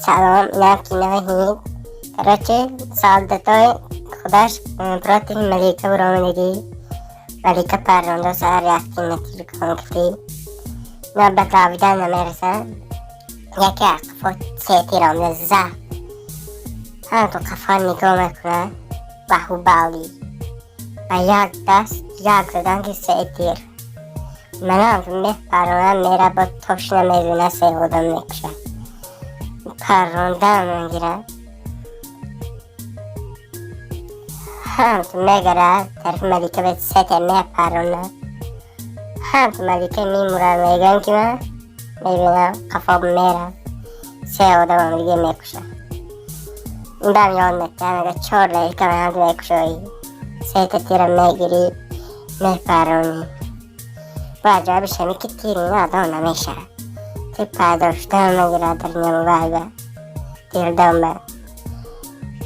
سلام، اینم که نوهید کراچه سعادتای خودش براتی ملیکه برامونگی ملیکه پرونده سر یکی نتیر کنکتی نه به قابیدن نمیرسن یکی اقفا سیتی رامده زه هم تو قفا نگاه میکنه و هو بالی و یک دست یک زدن که سیتیر من هم که مه پرونده میره با توش نمیدونه سه خودم میکشه پرونده هم میگیره هم تو میگره طرف ملیکه به سیتی مه پرونده هم تو ملیکه میموره میگن که من میبینم قفا میره سه آدم هم دیگه میکشه این بهم یاد میکنه میگه 4 دقیقه من هم میکشایی سه تا تیر میگیری میپرونی و عجبش همین که تیر این آدم نمیشه تیر پرداشته هم میگیره در نیم وعده تیر دنبه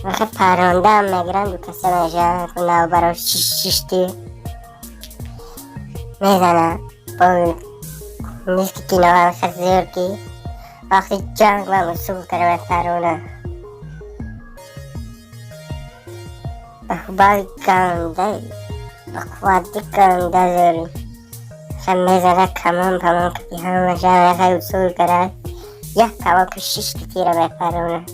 وقتی پرونده هم میگیرن دو کسی میشه که نو براش شیش تیر میزنه با نیست که کینو هم خزیر کی وقتی جنگ و مسئول کرده پرونه اخباری گنده اخواتی گنده داری خب میزنه کمان پمان که همه جمعه اصول کرده یک کمان که 6 تیره بپرونه